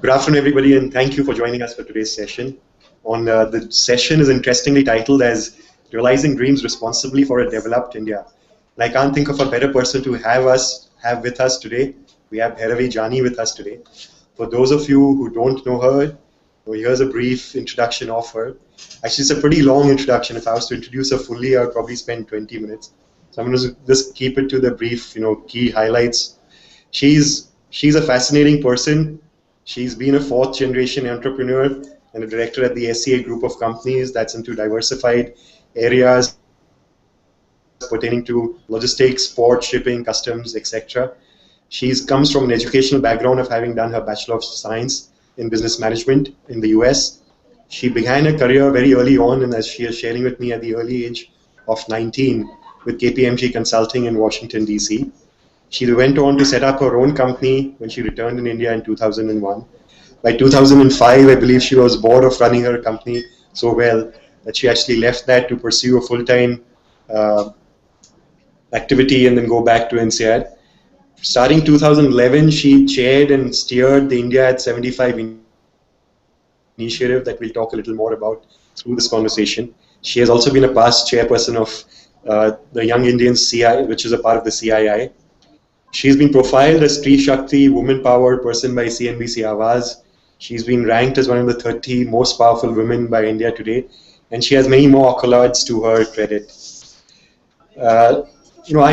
Good afternoon, everybody, and thank you for joining us for today's session. The session is interestingly titled as Realizing Dreams Responsibly for a Developed India. And I can't think of a better person to have with us today. We have Bhairavi Jani with us today. For those of you who don't know her, here's a brief introduction of her. Actually, it's a pretty long introduction. If I was to introduce her fully, I would probably spend 20 minutes. So I'm going to just keep it to the brief, key highlights. She's a fascinating person. She's been a fourth generation entrepreneur and a director at the SCA Group of companies that's into diversified areas pertaining to logistics, port, shipping, customs, etc. She comes from an educational background of having done her Bachelor of Science in Business Management in the US. She began her career very early on, and as she is sharing with me at the early age of 19 with KPMG Consulting in Washington, D.C. She went on to set up her own company when she returned in India in 2001. By 2005, I believe she was bored of running her company so well that she actually left that to pursue a full-time activity and then go back to INSEAD. Starting 2011, she chaired and steered the India at 75 initiative that we'll talk a little more about through this conversation. She has also been a past chairperson of the Young Indians CI, which is a part of the CII. She's been profiled as Stree Shakti, woman power person by CNBC Awaaz. She's been ranked as one of the 30 most powerful women by India Today, and she has many more accolades to her credit. I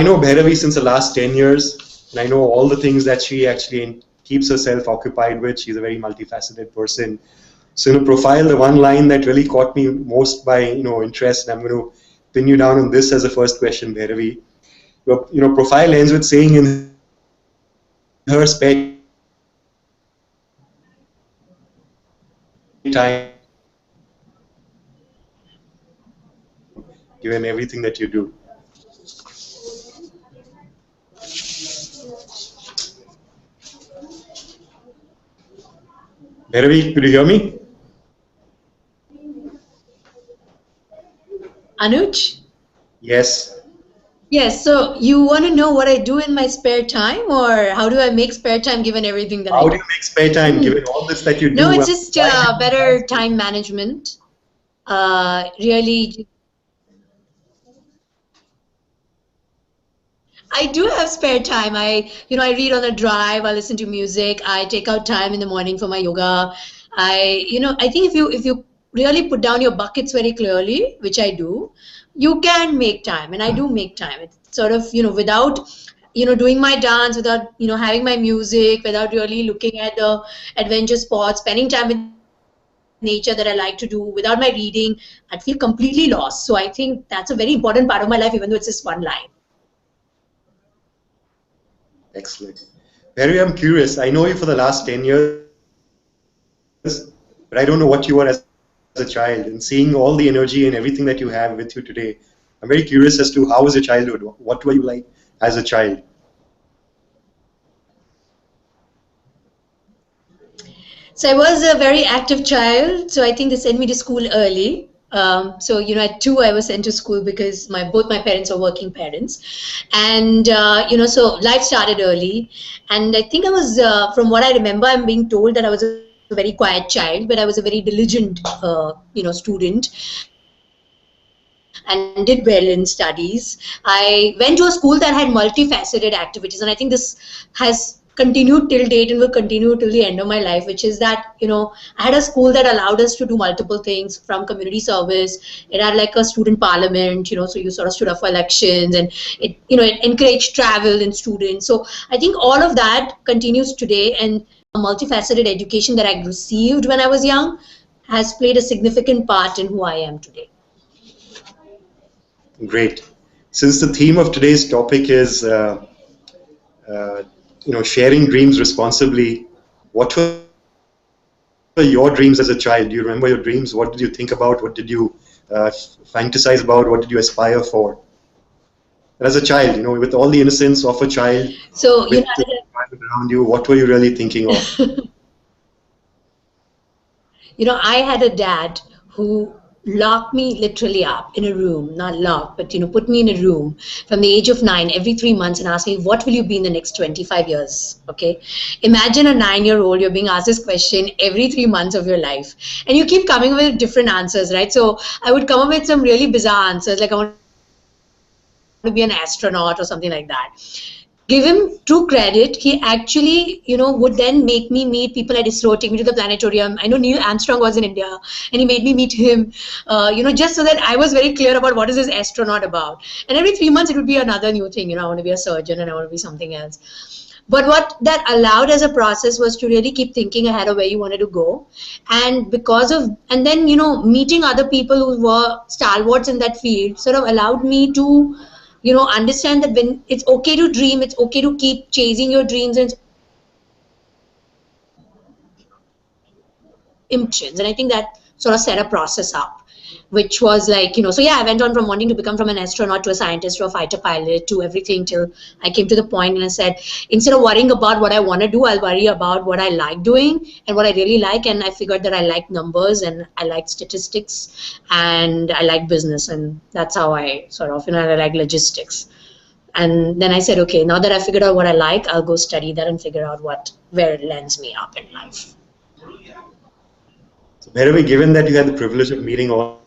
know Bhairavi since the last 10 years, and I know all the things that she actually keeps herself occupied with. She's a very multifaceted person. So in a profile, the one line that really caught me most by interest, and I'm going to pin you down on this as a first question, Bhairavi. Your profile ends with saying in her spare time, given everything that you do. Bhairavi, could you hear me? Anuj? Yes. Yes, so you want to know what I do in my spare time, or how do I make spare time given everything that I do? How do you make spare time given all this that you do? No, it's just better time management. Really, I do have spare time. I read on a drive, I listen to music, I take out time in the morning for my yoga. I think if you really put down your buckets very clearly, which I do, you can make time, and I do make time. It's sort of, without, doing my dance, without, having my music, without really looking at the adventure sports, spending time with nature that I like to do, without my reading, I'd feel completely lost. So I think that's a very important part of my life, even though it's just one line. Excellent. Bhairavi, I'm curious. I know you for the last 10 years, but I don't know what you were as a child. And seeing all the energy and everything that you have with you today, I'm very curious as to how was your childhood? What were you like as a child? So I was a very active child. So I think they sent me to school early. So at 2 I was sent to school because both my parents are working parents, and so life started early. And I think I was, from what I remember, I'm being told that I was a very quiet child, but I was a very diligent student and did well in studies. I went to a school that had multifaceted activities, and I think this has continued till date and will continue till the end of my life, which is that, I had a school that allowed us to do multiple things, from community service. It had like a student parliament, so you sort of stood up for elections, and it encouraged travel in students. So I think all of that continues today, and a multifaceted education that I received when I was young has played a significant part in who I am today. Great. Since the theme of today's topic is sharing dreams responsibly, what were your dreams as a child? Do you remember your dreams? What did you think about? What did you fantasize about? What did you aspire for? And as a child, with all the innocence of a child, so with the environment around you, what were you really thinking of? I had a dad who lock me literally up in a room, not lock, but put me in a room from the age of 9 every 3 months and ask me, what will you be in the next 25 years? Okay. Imagine a 9-year-old, you're being asked this question every 3 months of your life. And you keep coming up with different answers, right? So I would come up with some really bizarre answers, like I want to be an astronaut or something like that. Give him true credit. He actually, would then make me meet people at ISRO, take me to the planetarium. I know Neil Armstrong was in India and he made me meet him, just so that I was very clear about what is this astronaut about. And every 3 months it would be another new thing. I want to be a surgeon and I want to be something else. But what that allowed as a process was to really keep thinking ahead of where you wanted to go. And then, meeting other people who were stalwarts in that field sort of allowed me to understand that when it's okay to dream, it's okay to keep chasing your dreams, and it's okay to impressions. And I think that sort of set a process up, which was like, so yeah, I went on from wanting to become from an astronaut to a scientist to a fighter pilot to everything till I came to the point and I said, instead of worrying about what I want to do, I'll worry about what I like doing and what I really like. And I figured that I like numbers and I like statistics and I like business. And that's how I sort of, I like logistics. And then I said, okay, now that I figured out what I like, I'll go study that and figure out where it lands me up in life. So, Bhairavi, given that you had the privilege of meeting all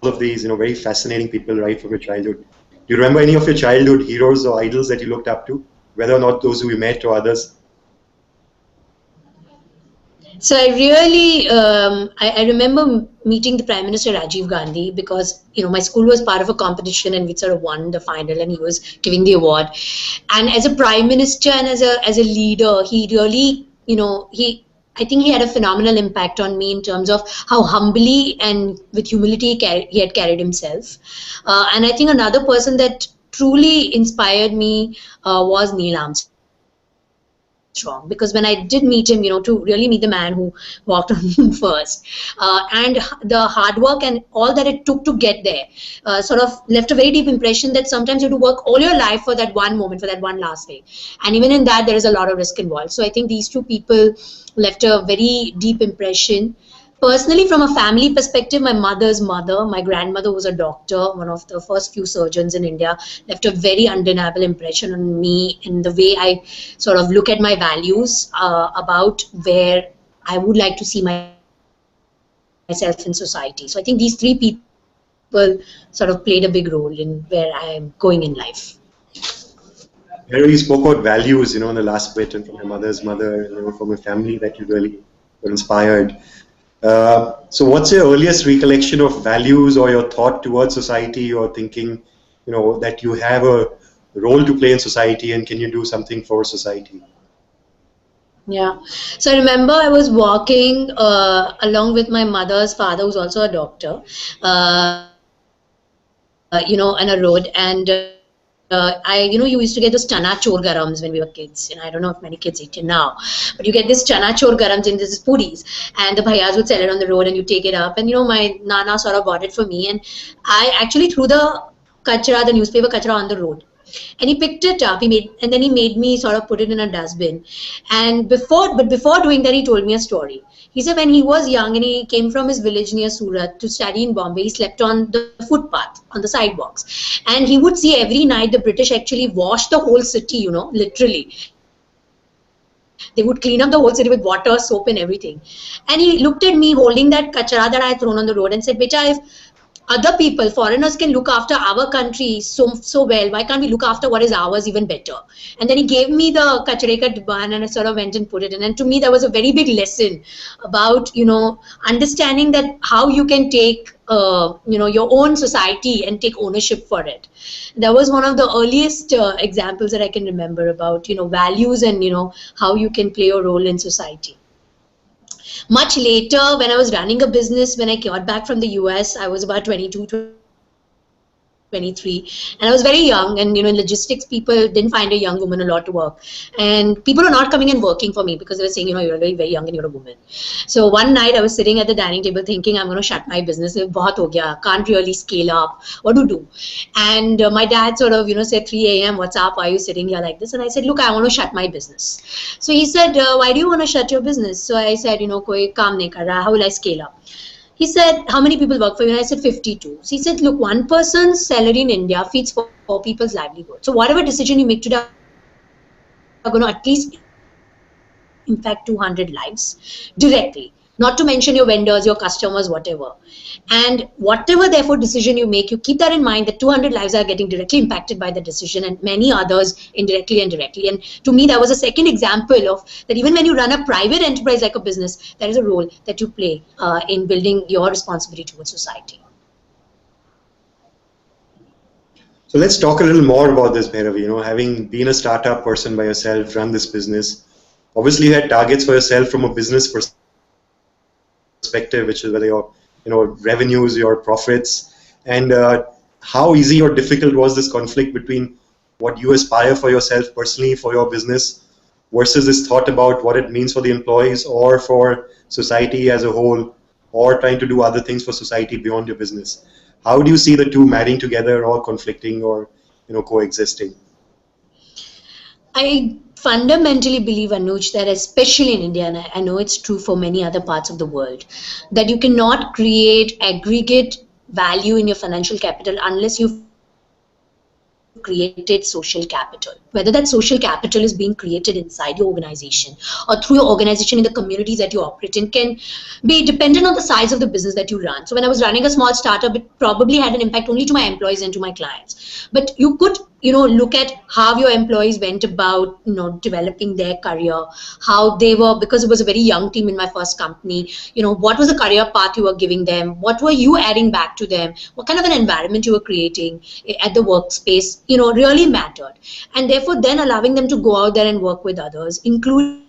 of these, very fascinating people right from your childhood, do you remember any of your childhood heroes or idols that you looked up to, whether or not those who you met or others? So I really, I remember meeting the Prime Minister Rajiv Gandhi because, my school was part of a competition and we sort of won the final and he was giving the award. And as a Prime Minister and as a leader, he really, I think he had a phenomenal impact on me in terms of how humbly and with humility he had carried himself. And I think another person that truly inspired me was Neil Armstrong, because when I did meet him, to really meet the man who walked on the moon first, and the hard work and all that it took to get there, sort of left a very deep impression that sometimes you have to work all your life for that one moment, for that one last day. And even in that, there is a lot of risk involved. So I think these two people left a very deep impression. Personally, from a family perspective, my mother's mother, my grandmother was a doctor, one of the first few surgeons in India, left a very undeniable impression on me in the way I sort of look at my values about where I would like to see myself in society. So I think these three people sort of played a big role in where I am going in life. Bhairavi spoke about values, in the last bit, and from your mother's mother, and from a family that you really were inspired. So what's your earliest recollection of values or your thought towards society or thinking, that you have a role to play in society and can you do something for society? Yeah. So I remember I was walking along with my mother's father, who's also a doctor, on a road. And you used to get those chana chor garams when we were kids. I don't know if many kids eat it now, but you get this chana chor garams in these puris, and the bhaiyas would sell it on the road, and you take it up. And my nana sort of bought it for me, and I actually threw the kachra, the newspaper kachra, on the road. And he picked it up. And then he made me sort of put it in a dustbin. And before doing that, he told me a story. He said when he was young and he came from his village near Surat to study in Bombay, he slept on the footpath, on the sidewalks. And he would see every night the British actually wash the whole city, literally. They would clean up the whole city with water, soap and everything. And he looked at me holding that kachara that I had thrown on the road and said, Beta, if other people, foreigners, can look after our country so well, why can't we look after what is ours even better? And then he gave me the kachre ka dibban and I sort of went and put it in. And to me, that was a very big lesson about, understanding that how you can take, your own society and take ownership for it. That was one of the earliest examples that I can remember about, values and, how you can play a role in society. Much later, when I was running a business, when I got back from the US, I was about 22, 23, and I was very young. And, in logistics, people didn't find a young woman a lot to work. And people were not coming and working for me because they were saying, you're very, very young and you're a woman. So one night I was sitting at the dining table thinking, I'm going to shut my business. Bahut ho gaya, can't really scale up. What to do? And my dad sort of, said 3 a.m., what's up? Why are you sitting here like this? And I said, look, I want to shut my business. So he said, why do you want to shut your business? So I said, koi kaam nahi kar raha, how will I scale up? He said, how many people work for you? And I said, 52. So he said, look, one person's salary in India feeds four people's livelihood. So whatever decision you make today are going to at least impact 200 lives directly. Not to mention your vendors, your customers, whatever. And whatever, therefore, decision you make, you keep that in mind that 200 lives are getting directly impacted by the decision and many others indirectly and directly. And to me, that was a second example of that even when you run a private enterprise like a business, there is a role that you play in building your responsibility towards society. So let's talk a little more about this, Bhairavi. Having been a startup person by yourself, run this business, obviously you had targets for yourself from a business perspective, which is whether your revenues, your profits, and how easy or difficult was this conflict between what you aspire for yourself personally for your business versus this thought about what it means for the employees or for society as a whole, or trying to do other things for society beyond your business? How do you see the two marrying together or conflicting or coexisting? I fundamentally believe, Anuj, that especially in India, and I know it's true for many other parts of the world, that you cannot create aggregate value in your financial capital unless you've created social capital. Whether that social capital is being created inside your organization or through your organization in the communities that you operate in can be dependent on the size of the business that you run. So when I was running a small startup, it probably had an impact only to my employees and to my clients. But you could look at how your employees went about developing their career, how they were, because it was a very young team in my first company, what was the career path you were giving them, what were you adding back to them, what kind of an environment you were creating at the workspace, really mattered. And therefore then allowing them to go out there and work with others, including,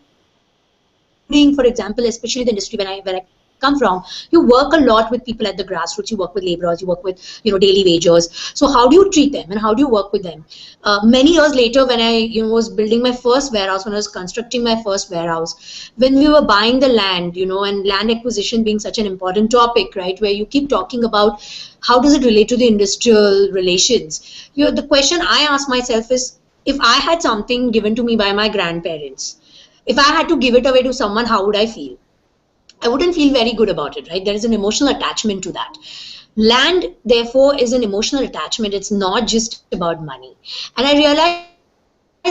for example, especially the industry where I come from, you work a lot with people at the grassroots, you work with laborers, you work with daily wagers. So how do you treat them and how do you work with them? Many years later, when I was building my first warehouse, when I was constructing my first warehouse, when we were buying the land, and land acquisition being such an important topic, right, where you keep talking about how does it relate to the industrial relations. The question I ask myself is, if I had something given to me by my grandparents, if I had to give it away to someone, how would I feel? I wouldn't feel very good about it, right? There is an emotional attachment to that. Land, therefore, is an emotional attachment. It's not just about money. And I realized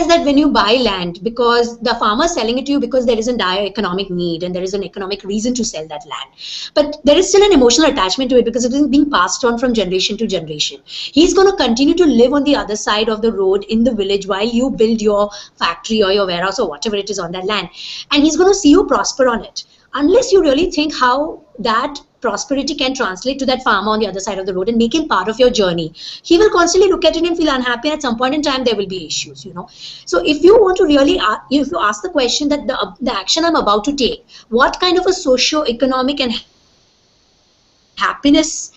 that when you buy land, because the farmer is selling it to you because there is a dire economic need and there is an economic reason to sell that land. But there is still an emotional attachment to it because it is being passed on from generation to generation. He's going to continue to live on the other side of the road in the village while you build your factory or your warehouse or whatever it is on that land. And he's going to see you prosper on it. Unless you really think how that prosperity can translate to that farmer on the other side of the road and make him part of your journey, he will constantly look at it and feel unhappy, and at some point in time there will be issues. So if you want to really if you ask the question that the action I'm about to take, what kind of a socio-economic and happiness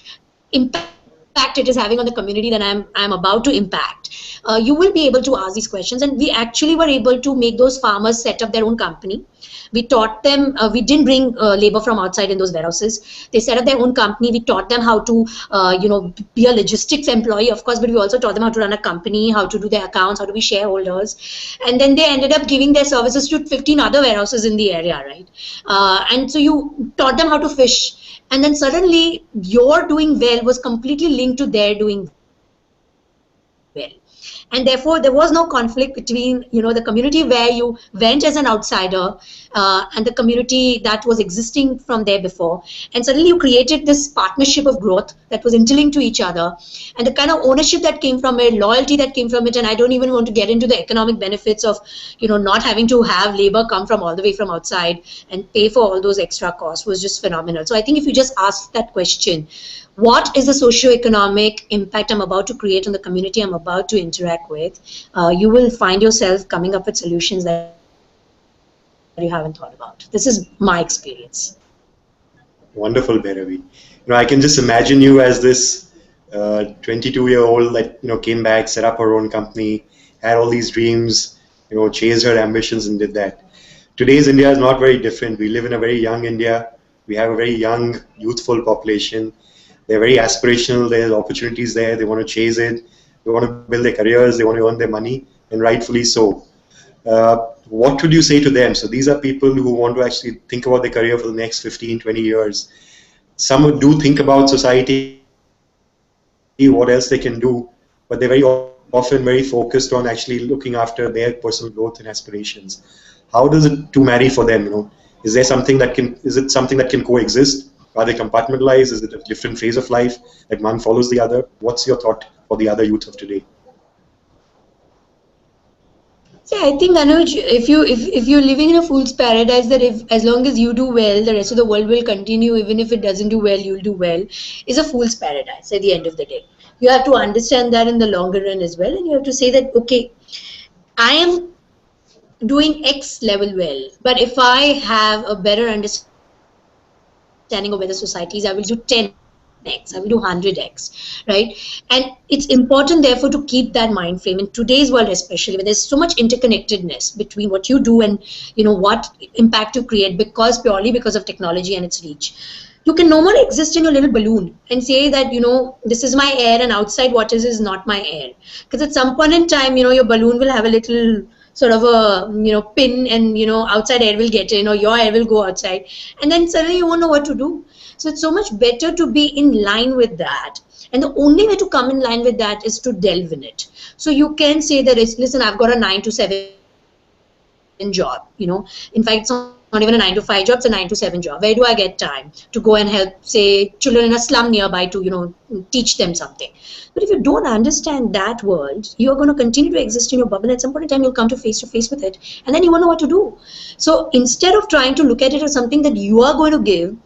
impact it is having on the community that I'm about to impact, you will be able to ask these questions. And we actually were able to make those farmers set up their own company. We taught them, we didn't bring labor from outside in those warehouses. They set up their own company. We taught them how to, be a logistics employee, of course, but we also taught them how to run a company, how to do their accounts, how to be shareholders. And then they ended up giving their services to 15 other warehouses in the area, right? And so you taught them how to fish. And then suddenly your doing well was completely linked to their doing well. And therefore there was no conflict between the community where you went as an outsider and the community that was existing from there before, and suddenly you created this partnership of growth that was interlinked to each other, and the kind of ownership that came from it, loyalty that came from it. And I don't even want to get into the economic benefits of not having to have labor come from all the way from outside and pay for all those extra costs, was just phenomenal. So I think if you just ask that question, what is the socio-economic impact I'm about to create on the community I'm about to interact with, you will find yourself coming up with solutions that you haven't thought about. This is my experience. Wonderful, Bhairavi. I can just imagine you as this 22-year-old that came back, set up her own company, had all these dreams, chased her ambitions and did that. Today's India is not very different. We live in a very young India. We have a very young, youthful population. They're very aspirational. There's opportunities there. They want to chase it. They want to build their careers. They want to earn their money, and rightfully so. What would you say to them? So these are people who want to actually think about their career for the next 15, 20 years. some do think about society, what else they can do, but they're very often very focused on actually looking after their personal growth and aspirations. How does it two marry for them? Is there something that can? Is it something that can coexist? Are they compartmentalized? Is it a different phase of life that one follows the other? What's your thought for the other youth of today? Yeah, I think Anuj, if you're living in a fool's paradise, that if as long as you do well, the rest of the world will continue. Even if it doesn't do well, you'll do well. Is a fool's paradise at the end of the day. You have to understand that in the longer run as well, and you have to say that okay, I am doing X level well, but if I have a better understanding of where the society is, I will do 10x, I will do 100x, right? And it's important therefore to keep that mind frame in today's world, especially when there's so much interconnectedness between what you do and what impact you create, because purely because of technology and its reach. You can no more exist in your little balloon and say that this is my air and outside what is not my air, because at some point in time your balloon will have a little sort of a pin, and outside air will get in or your air will go outside, and then suddenly you won't know what to do. So it's so much better to be in line with that, and the only way to come in line with that is to delve in it. So you can say that it's, listen, I've got a 9 to 7 job, in fact it's not even a 9 to 5 job, it's a 9 to 7 job. Where do I get time to go and help, say, children in a slum nearby to teach them something? But if you don't understand that world, you are going to continue to exist in your bubble, and at some point in time you'll come to face with it, and then you won't know what to do. So instead of trying to look at it as something that you are going to give,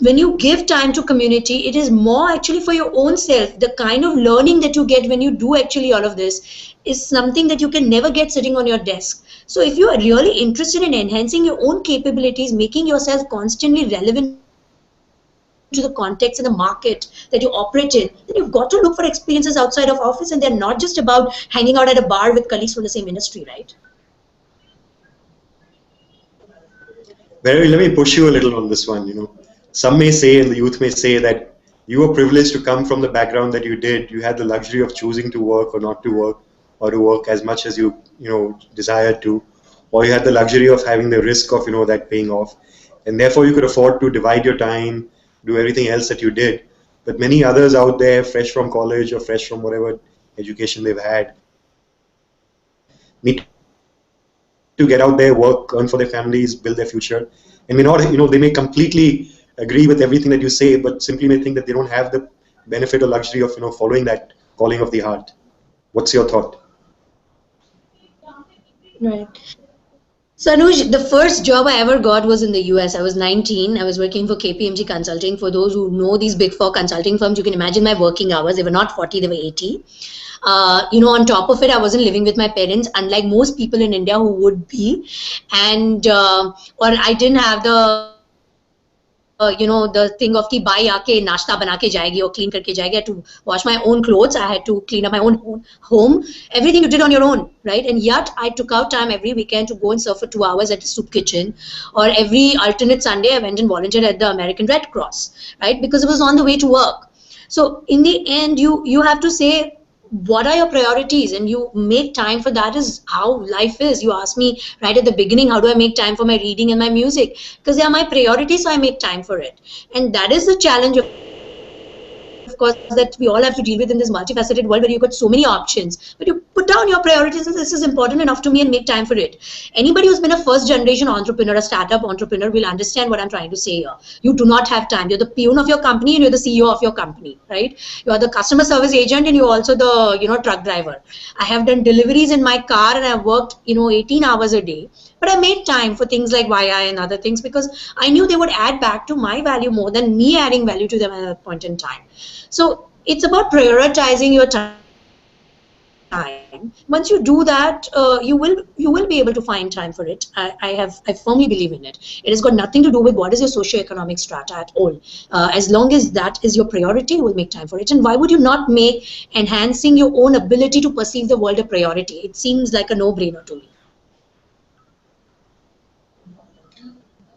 when you give time to community, it is more actually for your own self. The kind of learning that you get when you do actually all of this is something that you can never get sitting on your desk. So if you are really interested in enhancing your own capabilities, making yourself constantly relevant to the context and the market that you operate in, then you've got to look for experiences outside of office, and they're not just about hanging out at a bar with colleagues from the same industry, right? Barry, let me push you a little on this one. Some may say, and the youth may say, that you were privileged to come from the background that you did. You had the luxury of choosing to work or not to work, or to work as much as you desired to, or you had the luxury of having the risk of that paying off, and therefore you could afford to divide your time, do everything else that you did. But many others out there, fresh from college or fresh from whatever education they've had, need to get out there, work, earn for their families, build their future, and may not, they may completely agree with everything that you say, but simply may think that they don't have the benefit or luxury of following that calling of the heart. What's your thought? Right. So Anuj, the first job I ever got was in the US. I was 19. I was working for KPMG Consulting. For those who know these big four consulting firms, you can imagine my working hours. They were not 40, they were 80. On top of it, I wasn't living with my parents, unlike most people in India who would be. And, or I didn't have the thing of ki bai aake nashta bana ke jayegi or clean karke jayegi. I had to wash my own clothes. I had to clean up my own home. Everything you did on your own, right? And yet I took out time every weekend to go and serve for 2 hours at a soup kitchen, or every alternate Sunday I went and volunteered at the American Red Cross, right? Because it was on the way to work. So in the end, you have to say what are your priorities, and you make time for that. Is how life is. You asked me right at the beginning, how do I make time for my reading and my music? Because they are my priorities, so I make time for it. And that is the challenge, of course, that we all have to deal with in this multifaceted world where you've got so many options. But you put down your priorities and this is important enough to me and make time for it. Anybody who's been a first generation entrepreneur, a startup entrepreneur, will understand what I'm trying to say here. You do not have time. You're the peon of your company and you're the CEO of your company, right? You are the customer service agent and you're also the truck driver. I have done deliveries in my car and I've worked 18 hours a day, but I made time for things like YI and other things because I knew they would add back to my value more than me adding value to them at that point in time. So it's about prioritizing your time. Once you do that, you will be able to find time for it. I firmly believe in it. It has got nothing to do with what is your socioeconomic strata at all. As long as that is your priority, you will make time for it. And why would you not make enhancing your own ability to perceive the world a priority? It seems like a no-brainer to me.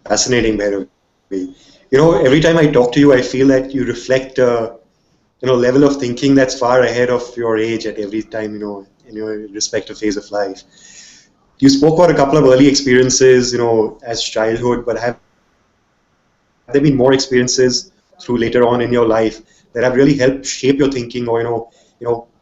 Fascinating, Bhairavi. Every time I talk to you, I feel that you reflect level of thinking that's far ahead of your age at every time, in your respective phase of life. You spoke about a couple of early experiences, as childhood, but have there been more experiences of through later on in your life that have really helped shape your thinking, or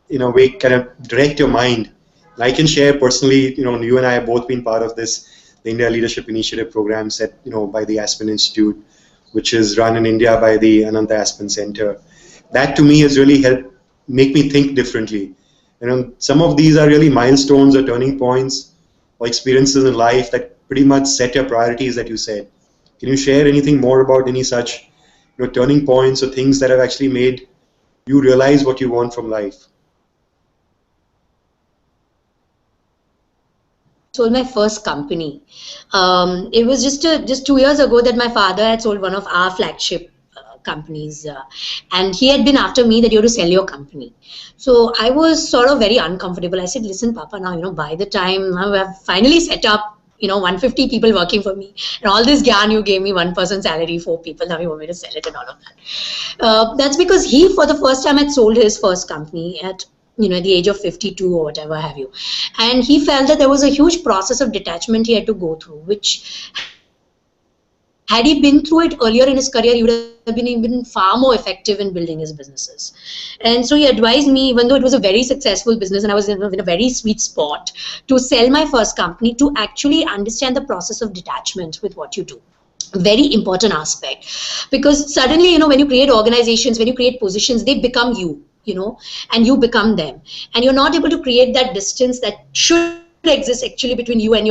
in a way kind of direct your mind. And I can share personally, you and I have both been part of this, the India Leadership Initiative program set, by the Aspen Institute, which is run in India by the Ananta Aspen Center. That to me has really helped make me think differently. Some of these are really milestones or turning points or experiences in life that pretty much set your priorities that you said. Can you share anything more about any such turning points or things that have actually made you realize what you want from life? Sold my first company. It was just 2 years ago that my father had sold one of our flagship companies, and he had been after me that you have to sell your company. So I was sort of very uncomfortable. I said, "Listen, Papa, now by the time I have finally set up 150 people working for me, and all this yarn you gave me, 1 person salary, 4 people, now you want me to sell it and all of that." That's because he, for the first time, had sold his first company at at the age of 52 or whatever have you. And he felt that there was a huge process of detachment he had to go through, which had he been through it earlier in his career, he would have been even far more effective in building his businesses. And so he advised me, even though it was a very successful business and I was in a very sweet spot, to sell my first company, to actually understand the process of detachment with what you do. Very important aspect, because suddenly, when you create organizations, when you create positions, they become and you become them, and you're not able to create that distance that should exist actually between you and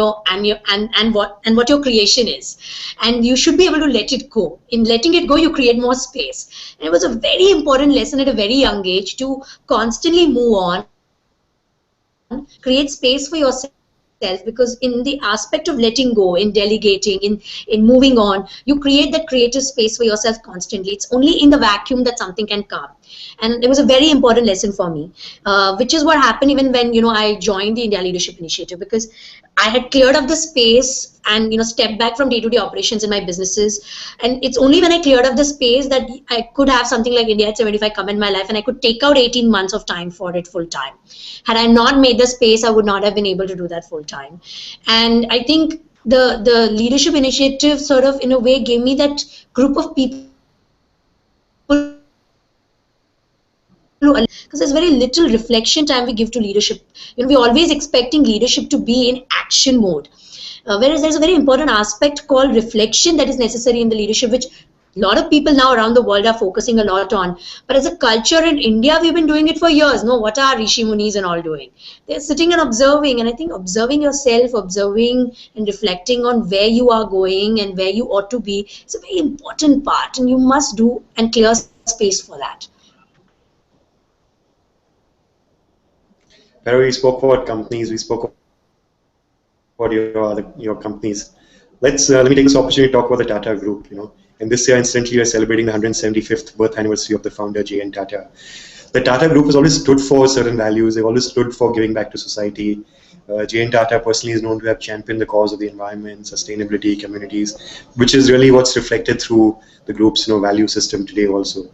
what your creation is, and you should be able to let it go. In letting it go, you create more space. And it was a very important lesson at a very young age to constantly move on, create space for yourself, because in the aspect of letting go, in delegating, in moving on, you create that creative space for yourself constantly. It's only in the vacuum that something can come. And it was a very important lesson for me, which is what happened even when I joined the India Leadership Initiative, because I had cleared up the space and stepped back from day-to-day operations in my businesses. And it's only when I cleared up the space that I could have something like India at 75 come in my life, and I could take out 18 months of time for it full time. Had I not made the space, I would not have been able to do that full time. And I think the leadership initiative sort of in a way gave me that group of people, because there's very little reflection time we give to leadership. We're always expecting leadership to be in action mode, whereas there's a very important aspect called reflection that is necessary in the leadership, which a lot of people now around the world are focusing a lot on. But as a culture in India, we've been doing it for years. No, what are Rishi Munis and all doing? They're sitting and observing, and I think observing yourself, observing and reflecting on where you are going and where you ought to be is a very important part, and you must do and clear space for that. Where we spoke about companies, we spoke about your companies. Let me take this opportunity to talk about the Tata Group. And this year, incidentally, we're celebrating the 175th birth anniversary of the founder, J.N. Tata. The Tata Group has always stood for certain values. They've always stood for giving back to society. J.N. Tata personally is known to have championed the cause of the environment, sustainability, communities, which is really what's reflected through the group's value system today also.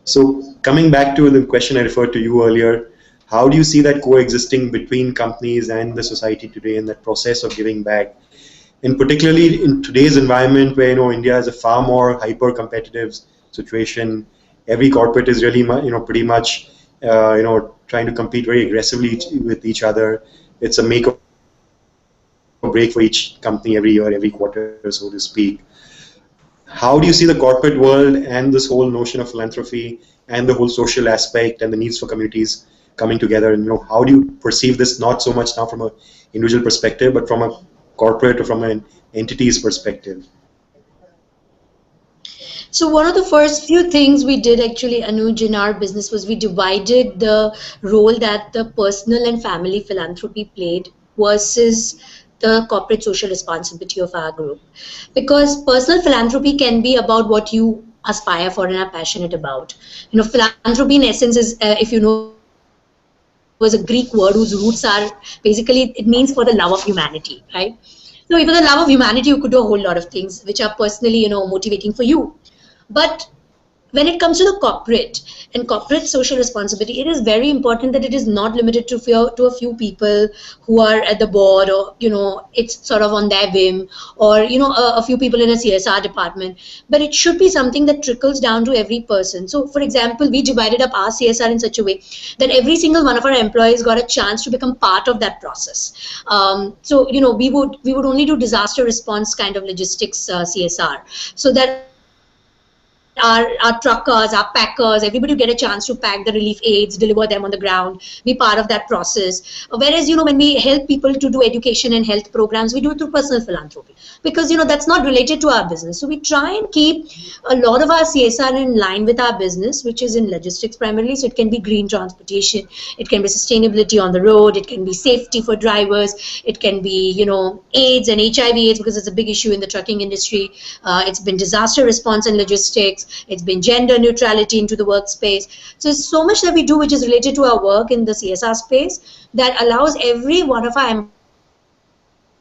So coming back to the question I referred to you earlier, how do you see that coexisting between companies and the society today in that process of giving back? And particularly in today's environment where India is a far more hyper-competitive situation. Every corporate is really pretty much trying to compete very aggressively with each other. It's a make or break for each company every year, every quarter, so to speak. How do you see the corporate world and this whole notion of philanthropy and the whole social aspect and the needs for communities coming together? And how do you perceive this, not so much now from an individual perspective, but from a corporate or from an entity's perspective? So one of the first few things we did actually, Anuj, in our business was we divided the role that the personal and family philanthropy played versus the corporate social responsibility of our group. Because personal philanthropy can be about what you aspire for and are passionate about. Philanthropy in essence is, if you know, was a Greek word whose roots are basically, it means for the love of humanity, right? So if for the love of humanity, you could do a whole lot of things which are personally, motivating for you. But when it comes to the corporate and corporate social responsibility, it is very important that it is not limited to a few people who are at the board, or it's sort of on their whim, or a few people in a CSR department, but it should be something that trickles down to every person. So for example, we divided up our CSR in such a way that every single one of our employees got a chance to become part of that process. So we would only do disaster response kind of logistics CSR, so that our truckers, our packers, everybody would get a chance to pack the relief aids, deliver them on the ground, be part of that process. Whereas, when we help people to do education and health programs, we do it through personal philanthropy, because, that's not related to our business. So we try and keep a lot of our CSR in line with our business, which is in logistics primarily. So it can be green transportation, it can be sustainability on the road, it can be safety for drivers, it can be, AIDS and HIV/AIDS, because it's a big issue in the trucking industry. It's been disaster response and logistics, it's been gender neutrality into the workspace. So it's so much that we do which is related to our work in the CSR space, that allows every one of our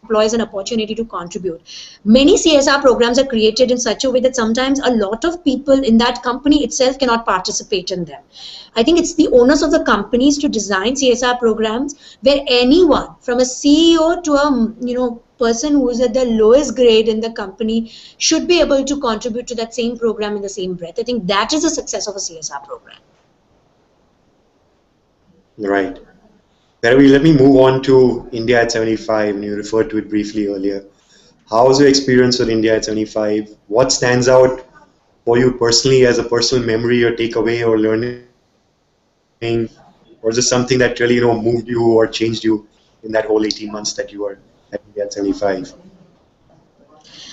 employees an opportunity to contribute. Many CSR programs are created in such a way that sometimes a lot of people in that company itself cannot participate in them. I think it's the onus of the companies to design CSR programs where anyone, from a CEO to a person who is at the lowest grade in the company, should be able to contribute to that same program in the same breath. I think that is the success of a CSR program. Right. Bhairavi, let me move on to India at 75, and you referred to it briefly earlier. How was your experience with India at 75? What stands out for you personally as a personal memory or takeaway or learning, or is it something that really moved you or changed you in that whole 18 months that you were at India at 75?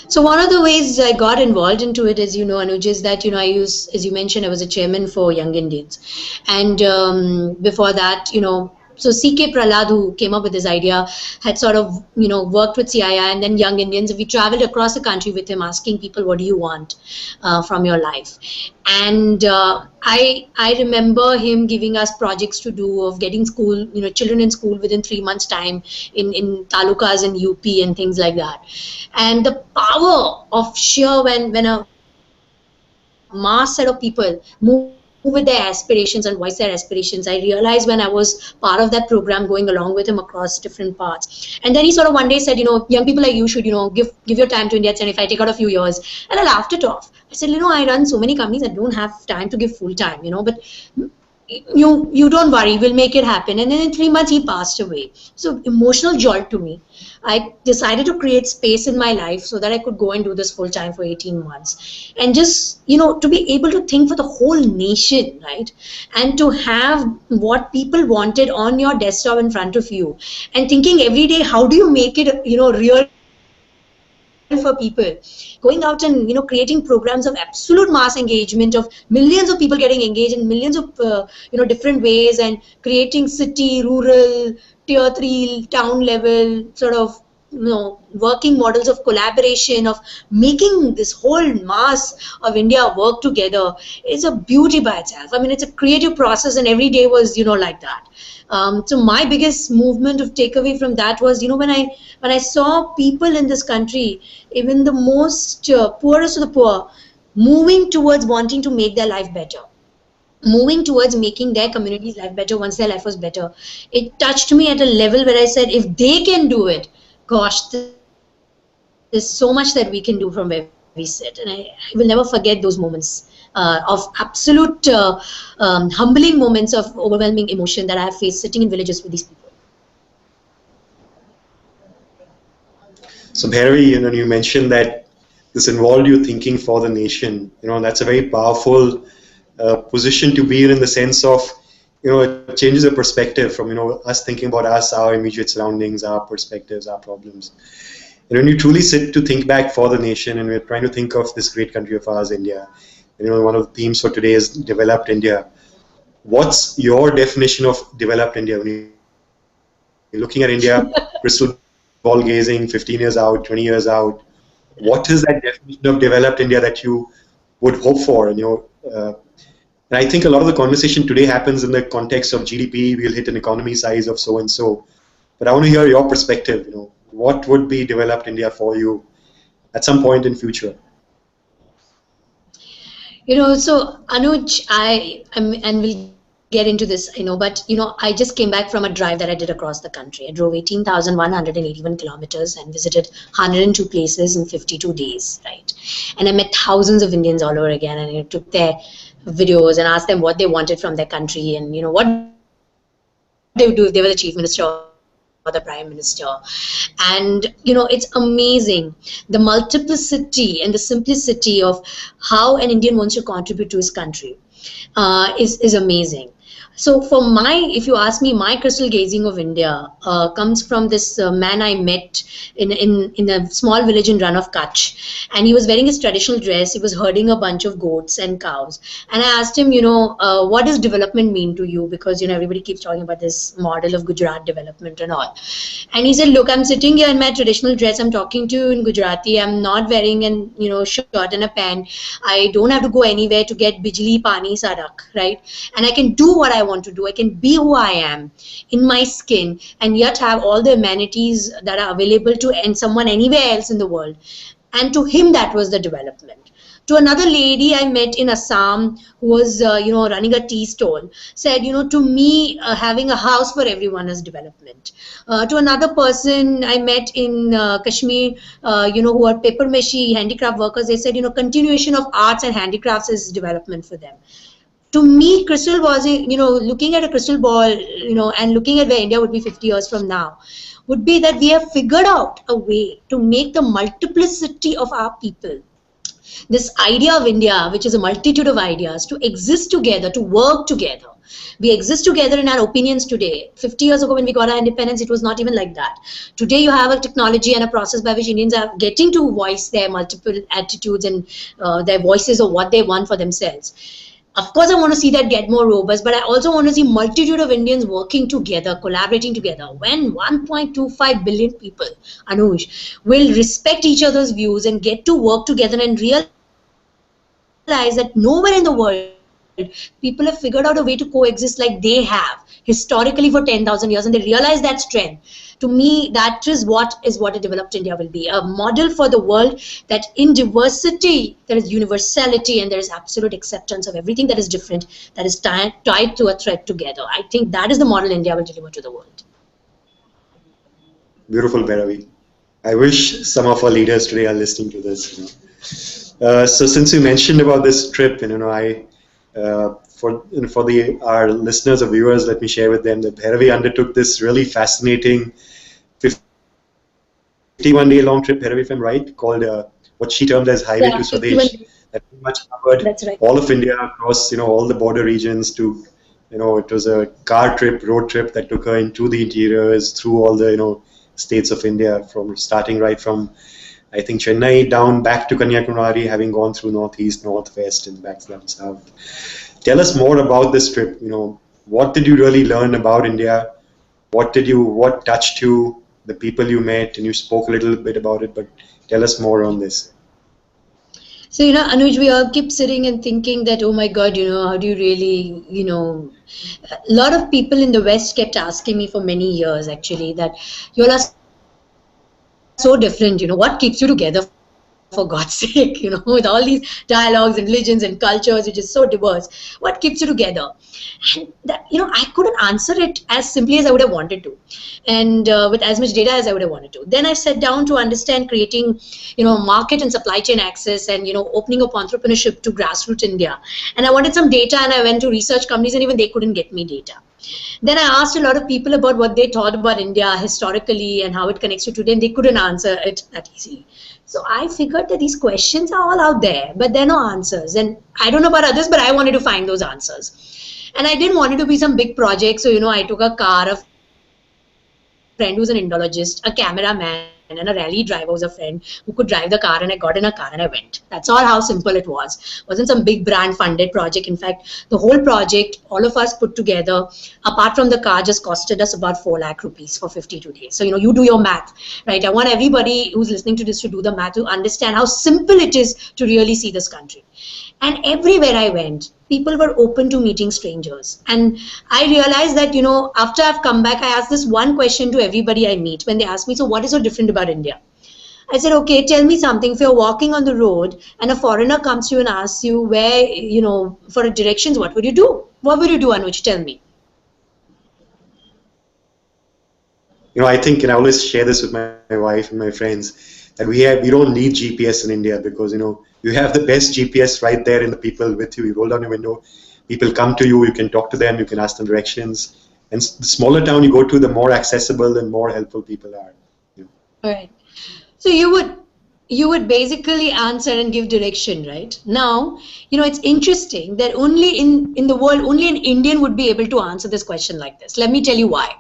So one of the ways I got involved into it, as you know, Anuj, is that as you mentioned, I was a chairman for Young Indians, and before that, so CK Prahlad, who came up with this idea, had sort of worked with CII and then Young Indians. We traveled across the country with him, asking people, "What do you want from your life?" And I remember him giving us projects to do of getting children in school within 3 months' time in talukas and UP and things like that. And the power of sheer when a mass set of people move with their aspirations and voice their aspirations. I realized when I was part of that program, going along with him across different parts. And then he sort of one day said, young people like you should, give your time to India at 75, take out a few years. And I laughed it off. I said, I run so many companies, I don't have time to give full time, but you don't worry, we'll make it happen. And then in 3 months he passed away. So emotional jolt to me. I decided to create space in my life so that I could go and do this full time for 18 months, and just to be able to think for the whole nation, right? And to have what people wanted on your desktop in front of you, and thinking every day, how do you make it real for people? Going out and creating programs of absolute mass engagement, of millions of people getting engaged in millions of different ways, and creating city, rural, tier 3 town level sort of working models of collaboration, of making this whole mass of India work together, is a beauty by itself. I mean, it's a creative process, and every day was like that. So my biggest movement of takeaway from that was, when I saw people in this country, even the most poorest of the poor, moving towards wanting to make their life better, moving towards making their community's life better once their life was better. It touched me at a level where I said, if they can do it, gosh, there's so much that we can do from where we sit. And I will never forget those moments of absolute humbling moments of overwhelming emotion that I have faced sitting in villages with these people. So Bhairavi, you mentioned that this involved you thinking for the nation. That's a very powerful position to be in the sense of, it changes the perspective from, us thinking about us, our immediate surroundings, our perspectives, our problems. And when you truly sit to think back for the nation, and we're trying to think of this great country of ours, India, one of the themes for today is developed India. What's your definition of developed India? When you're looking at India, crystal ball gazing, 15 years out, 20 years out, what is that definition of developed India that you would hope for? And I think a lot of the conversation today happens in the context of GDP. We'll hit an economy size of so and so. But I want to hear your perspective. What would be developed India for you at some point in future? So Anuj, and we'll get into this, but I just came back from a drive that I did across the country. I drove 18,181 kilometers and visited 102 places in 52 days, right? And I met thousands of Indians all over again, and I took their videos and asked them what they wanted from their country, and what they would do if they were the chief minister or the prime minister. And it's amazing the multiplicity and the simplicity of how an Indian wants to contribute to his country. Is amazing. So if you ask me, my crystal gazing of India comes from this man I met in a small village in Run of Kutch, and he was wearing his traditional dress. He was herding a bunch of goats and cows, and I asked him, what does development mean to you? Because everybody keeps talking about this model of Gujarat development and all. And he said, look, I'm sitting here in my traditional dress. I'm talking to you in Gujarati. I'm not wearing an shirt and a pant. I don't have to go anywhere to get bijli, pani, sadak, right? And I can do what I want to do. I can be who I am in my skin and yet have all the amenities that are available to someone anywhere else in the world. And to him, that was the development. To another lady I met in Assam who was, running a tea stall, said, to me, having a house for everyone is development. To another person I met in Kashmir, who are paper mache handicraft workers, they said, continuation of arts and handicrafts is development for them. To me, crystal was, looking at a crystal ball, and looking at where India would be 50 years from now, would be that we have figured out a way to make the multiplicity of our people, this idea of India, which is a multitude of ideas, to exist together, to work together. We exist together in our opinions today. 50 years ago when we got our independence, it was not even like that. Today you have a technology and a process by which Indians are getting to voice their multiple attitudes and their voices of what they want for themselves. Of course, I want to see that get more robust, but I also want to see multitude of Indians working together, collaborating together. When 1.25 billion people, Anuj, will respect each other's views and get to work together and realize that nowhere in the world people have figured out a way to coexist like they have historically for 10,000 years, and they realize that strength. To me, that is what a developed India will be, a model for the world that in diversity there is universality and there is absolute acceptance of everything that is different, that is tied to a thread together. I think that is the model India will deliver to the world. Beautiful, Bhairavi. I wish some of our leaders today are listening to this. So since you mentioned about this trip, I for the our listeners or viewers, let me share with them that Bhairavi undertook this really fascinating 51-day long trip, Bhairavi, if I'm right, called what she termed as Highway to Yeah, Swadesh. 51. That pretty much covered That's right. all of India across all the border regions. To it was a car trip, road trip that took her into the interiors, through all the states of India, from starting right from I think Chennai down back to Kanyakumari, having gone through northeast, northwest, and back down south. Tell us more about this trip. What did you really learn about India? What touched you? The people you met, and you spoke a little bit about it, but tell us more on this. So, Anuj, we all keep sitting and thinking that, oh my God, how do you really, a lot of people in the West kept asking me for many years, actually, that you all are so different, what keeps you together, for God's sake, with all these dialogues and religions and cultures, which is so diverse, what keeps you together? And I couldn't answer it as simply as I would have wanted to, and with as much data as I would have wanted to. Then I sat down to understand creating, market and supply chain access, and opening up entrepreneurship to grassroots India. And I wanted some data, and I went to research companies, and even they couldn't get me data. Then I asked a lot of people about what they thought about India historically and how it connects to today, and they couldn't answer it that easily. So I figured that these questions are all out there, but there are no answers. And I don't know about others, but I wanted to find those answers. And I didn't want it to be some big project. So, I took a car, a friend who's an Indologist, a cameraman, and a rally driver who's a friend who could drive the car. And I got in a car and I went. That's all how simple it was. Wasn't some big brand funded project. In fact, the whole project, all of us put together, apart from the car, just costed us about 4 lakh rupees for 52 days. So, you do your math, right? I want everybody who's listening to this to do the math, to understand how simple it is to really see this country. And everywhere I went, people were open to meeting strangers. And I realized that, after I've come back, I asked this one question to everybody I meet when they ask me, so what is so different about India? I said, okay, tell me something. If you're walking on the road and a foreigner comes to you and asks you where, for directions, what would you do? What would you do, Anuj? Tell me. I think, and I always share this with my wife and my friends, that we don't need GPS in India because you have the best GPS right there in the people with you. You roll down your window, people come to you, you can talk to them, you can ask them directions. And the smaller town you go to, the more accessible and more helpful people are. Right. So you would basically answer and give direction, right? Now, it's interesting that only in the world, only an Indian would be able to answer this question like this. Let me tell you why.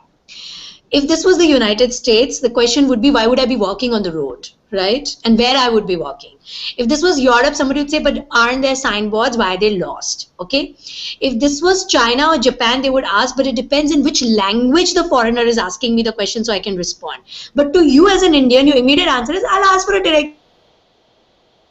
If this was the United States, the question would be, why would I be walking on the road, right? And where I would be walking. If this was Europe, somebody would say, but aren't there signboards? Why are they lost? Okay. If this was China or Japan, they would ask, but it depends in which language the foreigner is asking me the question so I can respond. But to you as an Indian, your immediate answer is, I'll ask for a direction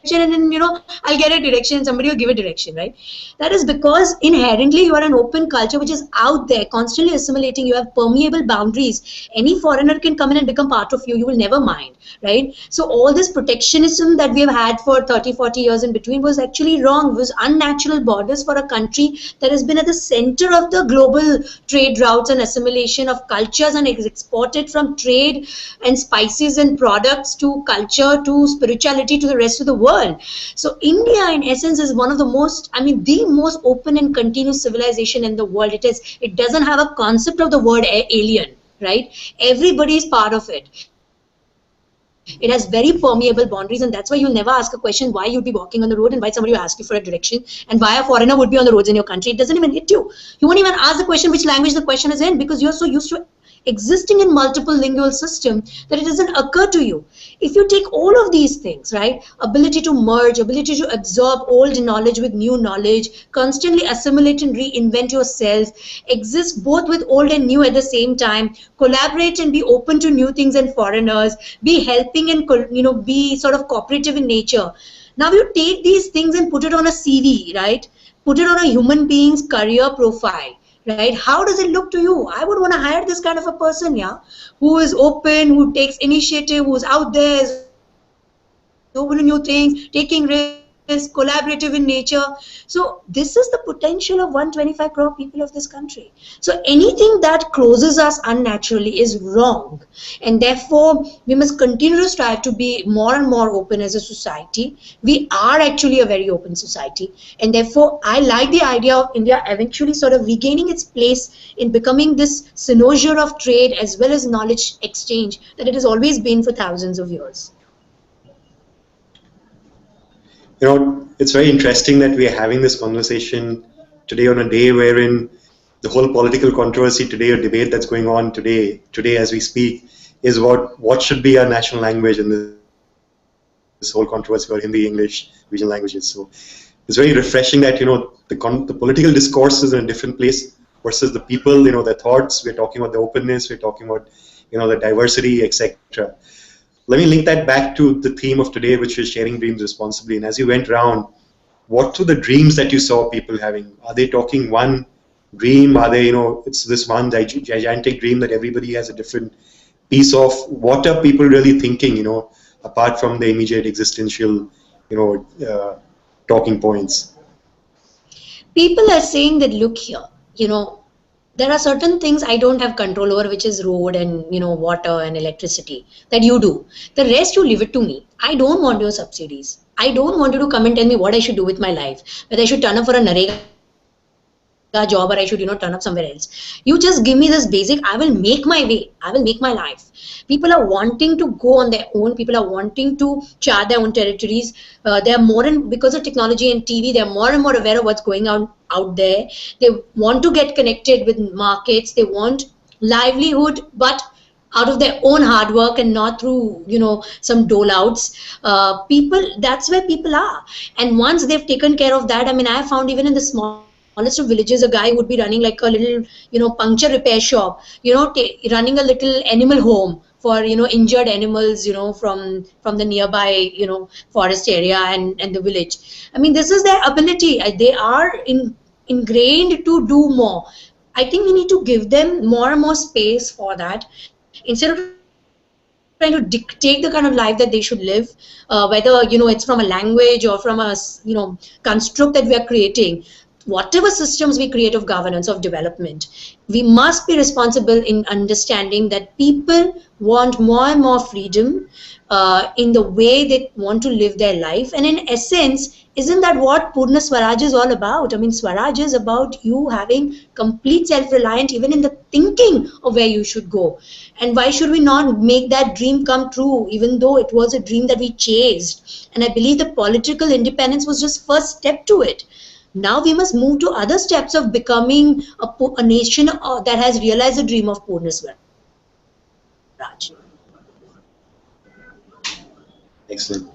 and then I'll get a direction, somebody will give a direction, right? That is because inherently you are an open culture which is out there constantly assimilating. You have permeable boundaries. Any foreigner can come in and become part of you. You will never mind, right? So all this protectionism that we have had for 30, 40 years in between was actually wrong. It was unnatural borders for a country that has been at the center of the global trade routes and assimilation of cultures and exported from trade and spices and products to culture to spirituality to the rest of the world. So India in essence is one of the most, the most open and continuous civilization in the world. It doesn't have a concept of the word alien, right? Everybody is part of it. It has very permeable boundaries, and that's why you'll never ask a question why you'd be walking on the road and why somebody will ask you for a direction and why a foreigner would be on the roads in your country. It doesn't even hit you. You won't even ask the question which language the question is in because you're so used to existing in multiple lingual system that it doesn't occur to you. If you take all of these things, right, ability to merge, ability to absorb old knowledge with new knowledge, constantly assimilate and reinvent yourself, exist both with old and new at the same time, collaborate and be open to new things and foreigners, be helping and be sort of cooperative in nature. Now you take these things and put it on a CV, right? Put it on a human being's career profile, right? How does it look to you? I would want to hire this kind of a person, yeah, who is open, who takes initiative, who's out there, is open to new things, taking risks, collaborative in nature. So this is the potential of 125 crore people of this country. So anything that closes us unnaturally is wrong. And therefore, we must continue to strive to be more and more open as a society. We are actually a very open society. And therefore, I like the idea of India eventually sort of regaining its place in becoming this cynosure of trade as well as knowledge exchange that it has always been for thousands of years. It's very interesting that we are having this conversation today on a day wherein the whole political controversy today or debate that's going on today as we speak, is what should be our national language in this whole controversy about Hindi, English, regional languages. So it's very refreshing that the political discourse is in a different place versus the people, their thoughts. We're talking about the openness, we're talking about the diversity, etc. Let me link that back to the theme of today, which is sharing dreams responsibly. And as you went around, what were the dreams that you saw people having? Are they talking one dream? Are they, it's this one gigantic dream that everybody has a different piece of? What are people really thinking, apart from the immediate existential, talking points? People are saying that, look here, there are certain things I don't have control over, which is road and water and electricity, that you do. The rest you leave it to me. I don't want your subsidies. I don't want you to come and tell me what I should do with my life, whether I should turn up for a Narega job or I should turn up somewhere else. You just give me this basic. I will make my way. I will make my life. People are wanting to go on their own. People are wanting to chart their own territories. They are because of technology and TV, they are more and more aware of what's going on out there. They want to get connected with markets. They want livelihood, but out of their own hard work and not through some dole outs. People, that's where people are. And once they've taken care of that, I found even in the smallest of villages, a guy would be running like a little puncture repair shop, running a little animal home for injured animals, from the nearby forest area and the village. This is their ability. They are ingrained to do more. I think we need to give them more and more space for that, instead of trying to control them. trying to dictate the kind of life that they should live, whether it's from a language or from a construct that we are creating. Whatever systems we create of governance, of development, we must be responsible in understanding that people want more and more freedom in the way they want to live their life. And in essence, isn't that what Purna Swaraj is all about? I mean, Swaraj is about you having complete self-reliant even in the thinking of where you should go. And why should we not make that dream come true, even though it was a dream that we chased? And I believe the political independence was just first step to it. Now we must move to other steps of becoming a nation that has realized the dream of Purna Swaraj. Excellent.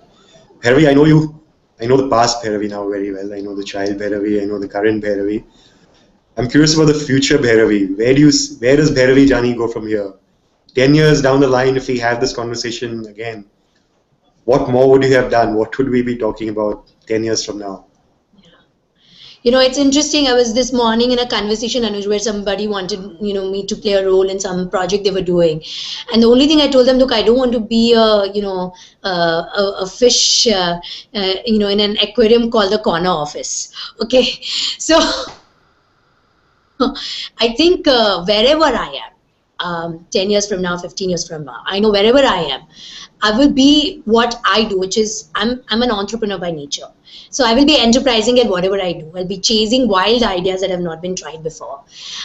Bhairavi, I know you. I know the past Bhairavi now very well. I know the child Bhairavi. I know the current Bhairavi. I'm curious about the future Bhairavi. Where does Bhairavi Jani go from here? 10 years down the line, if we have this conversation again, what more would you have done? What would we be talking about 10 years from now? It's interesting. I was this morning in a conversation, Anuj, where somebody wanted, me to play a role in some project they were doing. And the only thing I told them, look, I don't want to be a fish, in an aquarium called the corner office. Okay. So I think wherever I am, 10 years from now, 15 years from now, I know wherever I am, I will be what I do, which is I'm an entrepreneur by nature. So I will be enterprising at whatever I do. I'll be chasing wild ideas that have not been tried before.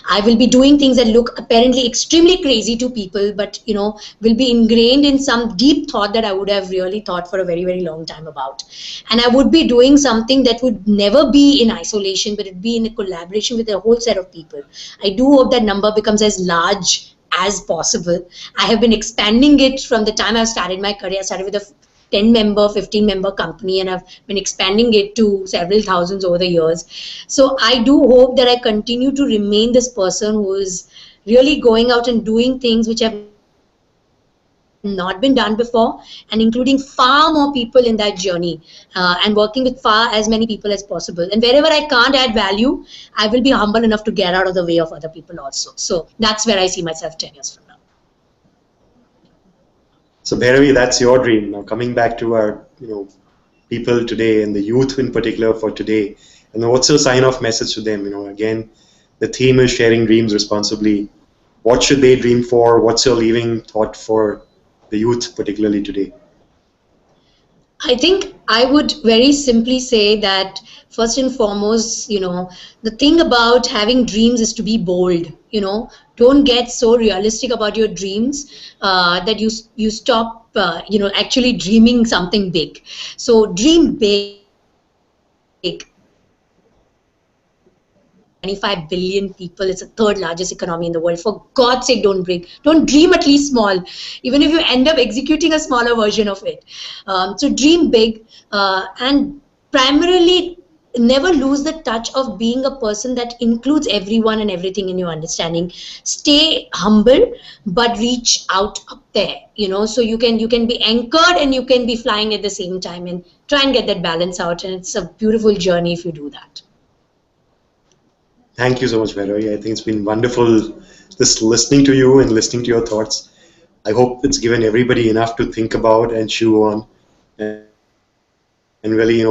I will be doing things that look apparently extremely crazy to people, but will be ingrained in some deep thought that I would have really thought for a very, very long time about. And I would be doing something that would never be in isolation, but it'd be in a collaboration with a whole set of people. I do hope that number becomes as large as possible. I have been expanding it from the time I started my career. I started with a 10-member, 15-member company, and I've been expanding it to several thousands over the years. So I do hope that I continue to remain this person who is really going out and doing things which have not been done before, and including far more people in that journey, and working with far as many people as possible. And wherever I can't add value, I will be humble enough to get out of the way of other people also. So that's where I see myself 10 years from now. So Bhairavi, that's your dream. Now coming back to our, people today and the youth in particular for today, and what's your sign-off message to them? Again, the theme is sharing dreams responsibly. What should they dream for? What's your leaving thought for the youth, particularly today? I think I would very simply say that first and foremost, the thing about having dreams is to be bold. Don't get so realistic about your dreams that you stop, actually dreaming something big. So dream big. 25 billion people. It's the third largest economy in the world. For God's sake, don't dream at least small, even if you end up executing a smaller version of it. So dream big, and primarily never lose the touch of being a person that includes everyone and everything in your understanding. Stay humble, but reach out up there, so you can be anchored and you can be flying at the same time, and try and get that balance out. And it's a beautiful journey if you do that. Thank you so much, Bhairavi. I think it's been wonderful just listening to you and listening to your thoughts. I hope it's given everybody enough to think about and chew on, and really,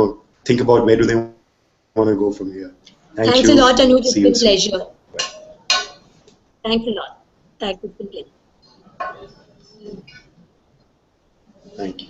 think about where do they want to go from here. Thanks a lot, Anuj. It's been a soon. pleasure. Thanks a lot. Thanks. It's been a pleasure. Thank you.